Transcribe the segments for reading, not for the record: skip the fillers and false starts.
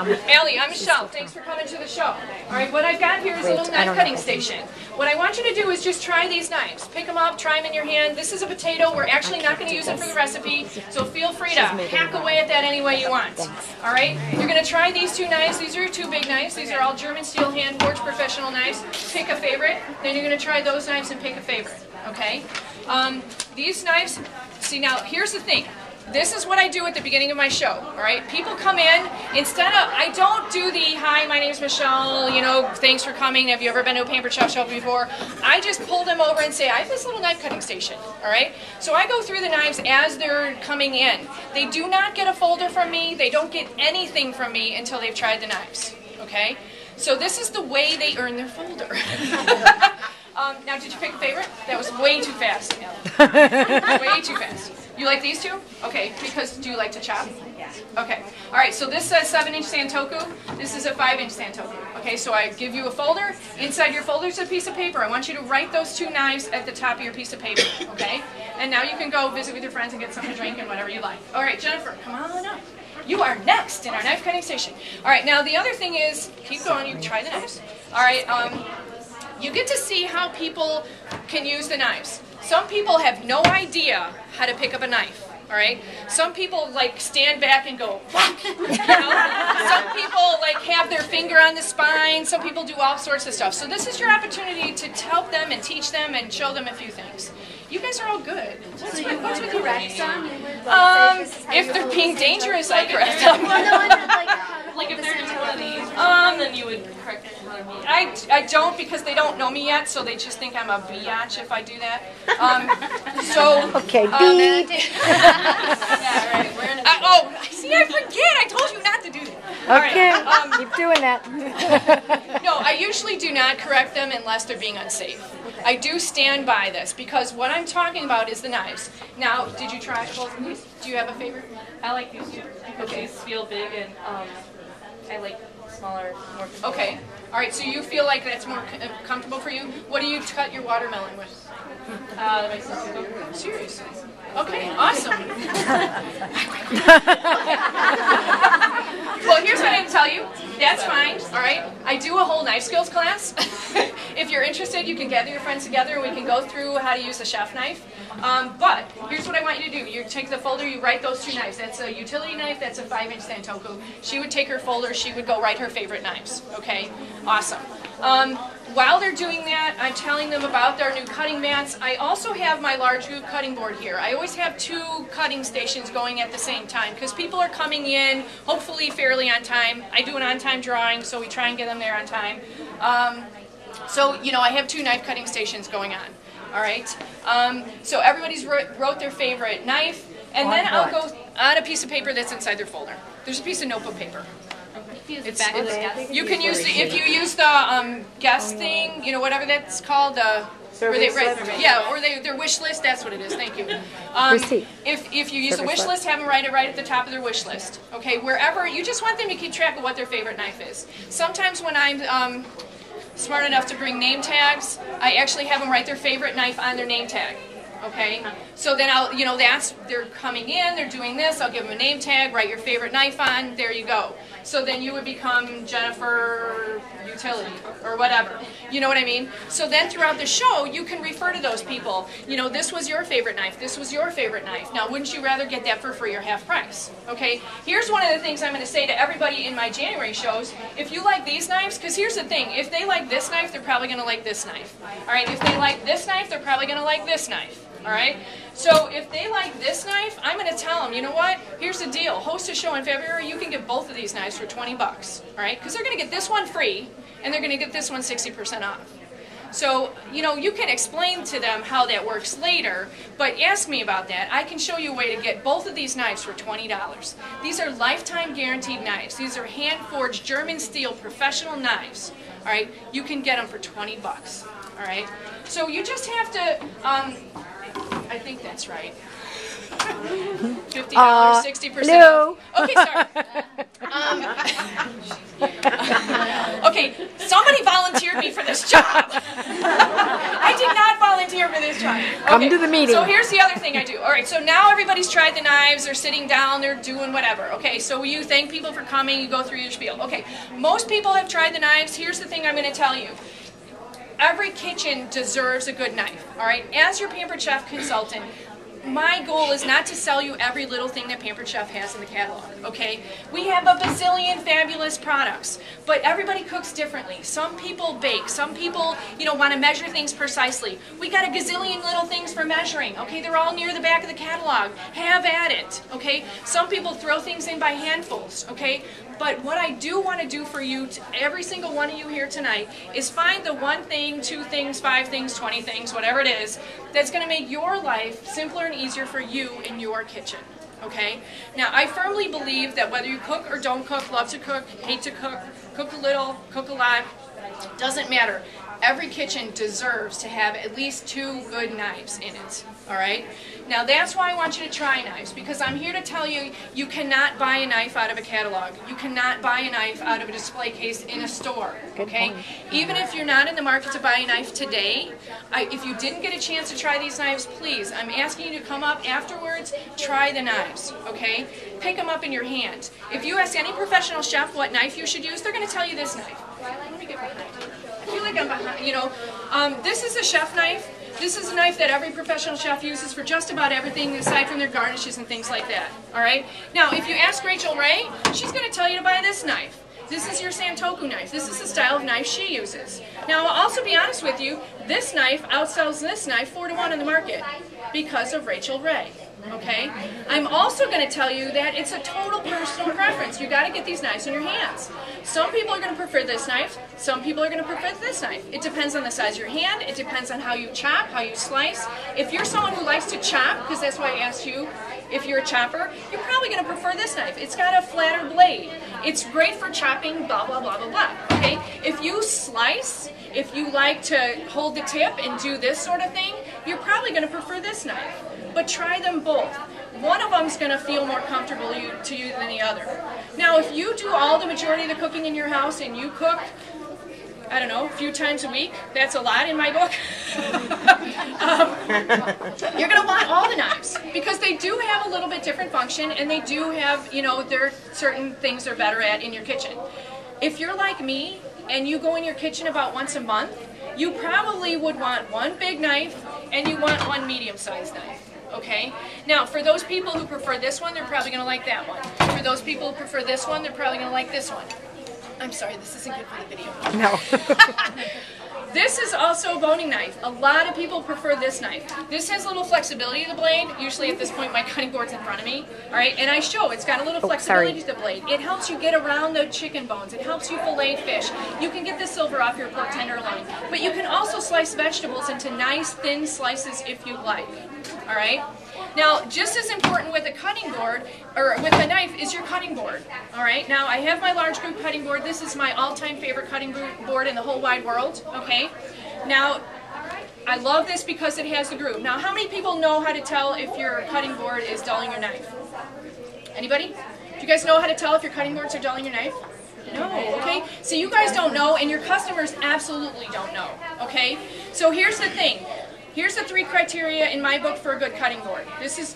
Allie, I'm Michelle. Thanks for coming to the show. All right, what I've got here is a little knife cutting station. What I want you to do is just try these knives. Pick them up, try them in your hand. This is a potato. We're actually not going to use it for the recipe, so feel free to hack away at that any way you want. All right, you're going to try these two knives. These are your two big knives. These are all German steel hand forged professional knives. Pick a favorite. Then you're going to try those knives and pick a favorite. Okay? These knives, see now, here's the thing. This is what I do at the beginning of my show, all right? People come in, instead of, I don't do the, hi, my name's Michelle, you know, thanks for coming, have you ever been to a paper chop show before? I just pull them over and say, I have this little knife cutting station, all right? So I go through the knives as they're coming in. They do not get a folder from me, they don't get anything from me until they've tried the knives, okay? So this is the way they earn their folder. Now, did you pick a favorite? That was way too fast, Ellie. Way too fast. You like these two? Okay, because do you like to chop? Yeah. Okay. All right, so this is a 7-inch Santoku. This is a 5-inch Santoku. Okay, so I give you a folder. Inside your folder is a piece of paper. I want you to write those two knives at the top of your piece of paper, okay? And now you can go visit with your friends and get something to drink and whatever you like. All right, Jennifer, come on up. You are next in our knife cutting station. All right, now the other thing is, keep going, you try the knives. All right, you get to see how people can use the knives. Some people have no idea how to pick up a knife, all right? Some people like stand back and go, fuck, you know? Some people like have their finger on the spine. Some people do all sorts of stuff. So this is your opportunity to help them and teach them and show them a few things. You guys are all good. What's with you? If they're being dangerous, I correct them. Like if they're doing one of these, then you would correct it. I don't, because they don't know me yet, so they just think I'm a biatch if I do that. Okay, beat. Yeah, right. We're in a Oh, see, I forget. I told you not to do that. Okay, All right, keep doing that. no, I usually do not correct them unless they're being unsafe. I do stand by this, because what I'm talking about is the knives. Now, did you try both of these? Do you have a favorite? I like these two because these feel big and I like smaller, more controllable. Okay. All right, so you feel like that's more comfortable for you? What do you cut your watermelon with? My sister. Seriously? Okay, awesome. Well, here's what I can tell you. That's fine, all right? I do a whole knife skills class. If you're interested, you can gather your friends together and we can go through how to use a chef knife. But here's what I want you to do. You take the folder, you write those two knives. That's a utility knife, that's a 5-inch Santoku. She would take her folder, she would go write her favorite knives, okay? Awesome. While they're doing that, I'm telling them about their new cutting mats. I also have my large group cutting board here. I always have two cutting stations going at the same time because people are coming in, hopefully fairly on time. I do an on-time drawing, so we try and get them there on time. So, you know, I have two knife cutting stations going on. All right? So everybody's wrote their favorite knife, and then I'll go on a piece of paper that's inside their folder. There's a piece of notebook paper. You can use the, if you use the guest thing, you know, whatever that's called, where they write, yeah, or their wish list. That's what it is. Thank you. If you use the wish list, have them write it right at the top of their wish list. Okay, wherever you just want them to keep track of what their favorite knife is. Sometimes when I'm smart enough to bring name tags, I actually have them write their favorite knife on their name tag. Okay, so then I'll, you know, they're coming in, they're doing this, I'll give them a name tag, write your favorite knife on, there you go. So then you would become Jennifer Utility, or whatever. You know what I mean? So then throughout the show, you can refer to those people. You know, this was your favorite knife, this was your favorite knife. Now, wouldn't you rather get that for free or half price? Okay, here's one of the things I'm going to say to everybody in my January shows. If you like these knives, because here's the thing, if they like this knife, they're probably going to like this knife. All right, if they like this knife, they're probably going to like this knife. All right, so if they like this knife, I'm going to tell them, you know what, here's the deal, host a show in February, you can get both of these knives for 20 bucks, all right, because they're going to get this one free, and they're going to get this one 60% off. So, you know, you can explain to them how that works later, but ask me about that. I can show you a way to get both of these knives for $20. These are lifetime guaranteed knives. These are hand-forged German steel professional knives, all right, you can get them for 20 bucks, all right. So you just have to, I think that's right. $50, 60% no. off. Okay, sorry. Okay, somebody volunteered me for this job. I did not volunteer for this job. Okay, Come to the meeting. So here's the other thing I do. All right, so now everybody's tried the knives. They're sitting down. They're doing whatever. Okay, so you thank people for coming. You go through your spiel. Okay, most people have tried the knives. Here's the thing I'm going to tell you. Every kitchen deserves a good knife. All right, as your Pampered Chef consultant, my goal is not to sell you every little thing that Pampered Chef has in the catalog, okay? We have a bazillion fabulous products, but everybody cooks differently. Some people bake, some people, want to measure things precisely. We got a gazillion little things for measuring, okay? They're all near the back of the catalog. Have at it, okay? Some people throw things in by handfuls, okay? But what I do want to do for you, every single one of you here tonight, is find the one thing, 2 things, 5 things, 20 things, whatever it is, that's going to make your life simpler and easier for you in your kitchen. Okay? Now, I firmly believe that whether you cook or don't cook, love to cook, hate to cook, cook a little, cook a lot, doesn't matter. Every kitchen deserves to have at least 2 good knives in it. All right? Now that's why I want you to try knives, because I'm here to tell you, you cannot buy a knife out of a catalog. You cannot buy a knife out of a display case in a store. Okay? Even if you're not in the market to buy a knife today, if you didn't get a chance to try these knives, please, I'm asking you to come up afterwards, try the knives. Okay? Pick them up in your hand. If you ask any professional chef what knife you should use, they're going to tell you this knife. Let me get behind you. I feel like I'm behind, this is a chef knife. This is a knife that every professional chef uses for just about everything aside from their garnishes and things like that. All right? Now, if you ask Rachel Ray, she's going to tell you to buy this knife. This is your Santoku knife. This is the style of knife she uses. Now, I'll also be honest with you, this knife outsells this knife 4-to-1 in the market because of Rachel Ray. Okay? I'm also going to tell you that it's a total personal preference. You got to get these knives in your hands. Some people are going to prefer this knife. Some people are going to prefer this knife. It depends on the size of your hand. It depends on how you chop, how you slice. If you're someone who likes to chop, because that's why I asked you if you're a chopper, you're probably going to prefer this knife. It's got a flatter blade. It's great for chopping, blah, blah, blah, blah, blah. Okay? If you slice, if you like to hold the tip and do this sort of thing, you're probably going to prefer this knife. But try them both. One of them is going to feel more comfortable to you than the other. Now, if you do all the majority of the cooking in your house and you cook, I don't know, a few times a week, that's a lot in my book, you're going to want all the knives because they do have a little bit different function and they do have, there are certain things they're better at in your kitchen. If you're like me and you go in your kitchen about once a month, you probably would want 1 big knife and you want 1 medium-sized knife. Okay? Now, for those people who prefer this one, they're probably going to like that one. For those people who prefer this one, they're probably going to like this one. I'm sorry, this isn't good for the video. No. This is also a boning knife. A lot of people prefer this knife. This has a little flexibility to the blade. Usually at this point my cutting board's in front of me. All right, and I show it's got a little flexibility to the blade. It helps you get around the chicken bones. It helps you fillet fish. You can get the silver off your pork tenderloin. But you can also slice vegetables into nice thin slices if you like. All right? Now, just as important with a cutting board, or with a knife, is your cutting board. All right? Now, I have my large group cutting board. This is my all-time favorite cutting board in the whole wide world. Okay? Now, I love this because it has the groove. Now, how many people know how to tell if your cutting board is dulling your knife? Anybody? Do you guys know how to tell if your cutting boards are dulling your knife? No, okay? So you guys don't know, and your customers absolutely don't know, okay? So here's the thing. Here's the 3 criteria in my book for a good cutting board. This is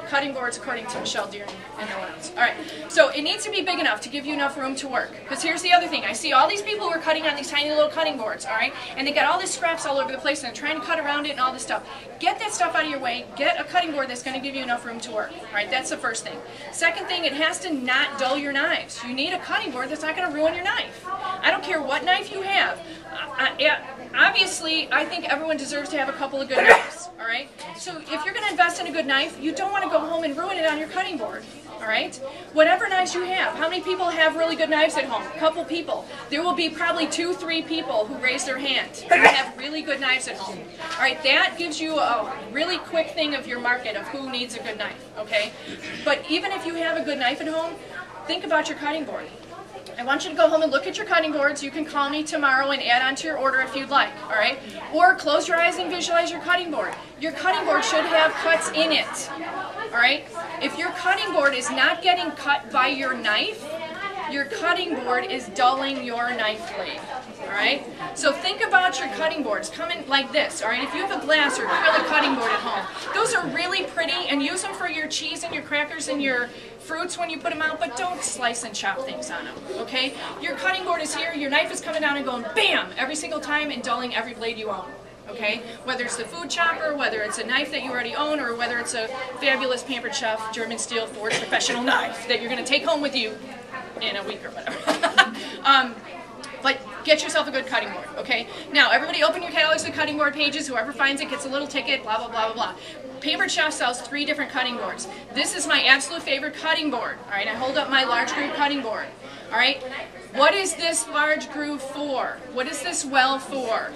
cutting boards according to Michelle Deering and no one else. All right, so it needs to be big enough to give you enough room to work. Because here's the other thing. I see all these people who are cutting on these tiny little cutting boards, all right? And they got all these scraps all over the place and they're trying to cut around it and all this stuff. Get that stuff out of your way. Get a cutting board that's going to give you enough room to work. All right, that's the first thing. Second thing, it has to not dull your knives. You need a cutting board that's not going to ruin your knife. I don't care what knife you have. Obviously, I think everyone deserves to have a couple of good knives, all right? So if you're going to invest in a good knife, you don't want to go home and ruin it on your cutting board, all right? Whatever knives you have. How many people have really good knives at home? A couple people. There will be probably 2, 3 people who raise their hand who have really good knives at home. All right, that gives you a really quick thing of your market of who needs a good knife, okay? But even if you have a good knife at home, think about your cutting board. I want you to go home and look at your cutting boards. You can call me tomorrow and add on to your order if you'd like, all right? Or close your eyes and visualize your cutting board. Your cutting board should have cuts in it, all right? If your cutting board is not getting cut by your knife, your cutting board is dulling your knife blade. All right? So think about your cutting boards. Come in like this, all right? If you have a glass or acrylic cutting board at home, those are really pretty, and use them for your cheese and your crackers and your fruits when you put them out, but don't slice and chop things on them, okay? Your cutting board is here, your knife is coming down and going BAM! Every single time and dulling every blade you own. Okay, whether it's the food chopper, whether it's a knife that you already own, or whether it's a fabulous Pampered Chef German steel forged professional knife that you're going to take home with you in a week or whatever. But get yourself a good cutting board, okay? Now, everybody open your catalogs of cutting board pages. Whoever finds it gets a little ticket, blah, blah, blah, blah, blah. Pampered Chef sells 3 different cutting boards. This is my absolute favorite cutting board, all right? I hold up my large groove cutting board, all right? What is this large groove for? What is this well for?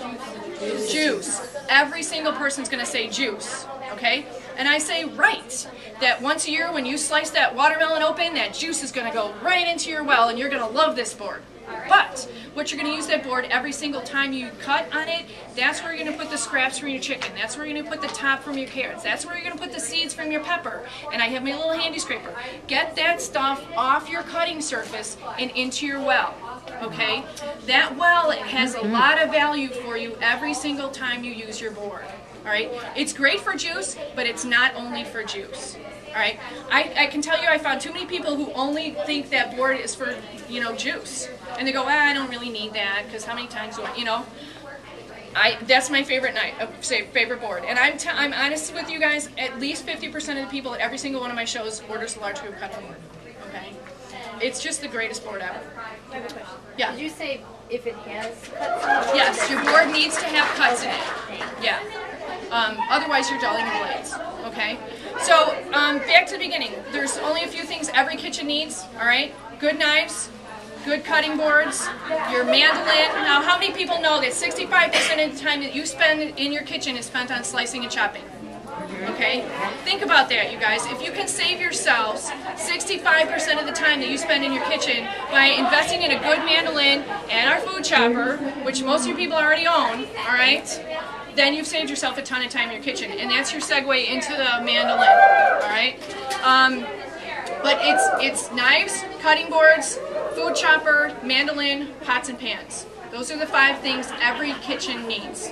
Juice. Every single person's going to say juice, okay? And I say right, that once a year when you slice that watermelon open, that juice is going to go right into your well and you're going to love this board. But what you're going to use that board every single time you cut on it, that's where you're going to put the scraps from your chicken. That's where you're going to put the top from your carrots. That's where you're going to put the seeds from your pepper. And I have my little handy scraper. Get that stuff off your cutting surface and into your well. Okay? That well has a lot of value for you every single time you use your board. Alright? It's great for juice, but it's not only for juice. Alright? I can tell you I found too many people who only think that board is for, you know, juice. And they go, well, I don't really need that, because how many times do I, you know? That's my favorite favorite board. And I'm honest with you guys, at least 50% of the people at every single one of my shows orders the large group cutting board. Okay? It's just the greatest board ever. I have a question. Yeah. Did you say if it has cuts in it? Yes, your board needs to have cuts in it. Yeah. Otherwise, you're dulling your blades. Okay? So, back to the beginning. There's only a few things every kitchen needs, all right? Good knives, good cutting boards, your mandolin. Now, how many people know that 65% of the time that you spend in your kitchen is spent on slicing and chopping? Okay? Think about that, you guys. If you can save yourselves 65% of the time that you spend in your kitchen by investing in a good mandolin and our food chopper, which most of you people already own, all right, then you've saved yourself a ton of time in your kitchen. And that's your segue into the mandolin, all right? But it's knives, cutting boards, food chopper, mandolin, pots and pans. Those are the 5 things every kitchen needs.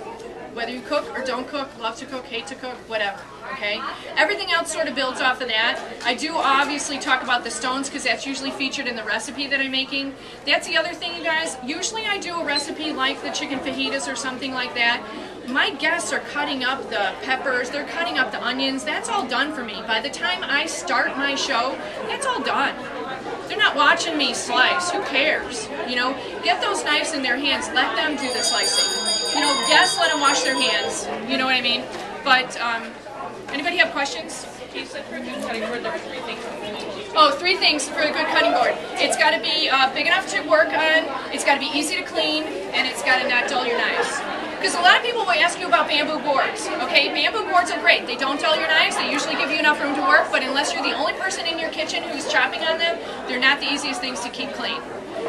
Whether you cook or don't cook, love to cook, hate to cook, whatever, okay? Everything else sort of builds off of that. I do obviously talk about the stones because that's usually featured in the recipe that I'm making. That's the other thing, you guys. Usually I do a recipe like the chicken fajitas or something like that. My guests are cutting up the peppers, they're cutting up the onions. That's all done for me. By the time I start my show, that's all done. They're not watching me slice. Who cares? You know, get those knives in their hands. Let them do the slicing. You know, yes, let them wash their hands. You know what I mean? But, anybody have questions? You said for a good cutting board there were 3 things. Oh, 3 things for a good cutting board. It's got to be big enough to work on, it's got to be easy to clean, and it's got to not dull your knives. Because a lot of people will ask you about bamboo boards. Okay, bamboo boards are great. They don't dull your knives. They usually give you enough room to work, but unless you're the only person in your kitchen who's chopping on them, they're not the easiest things to keep clean.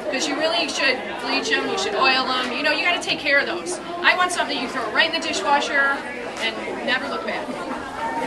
Because you really should bleach them, you should oil them, you know, you got to take care of those. I want something that you throw right in the dishwasher and never look back.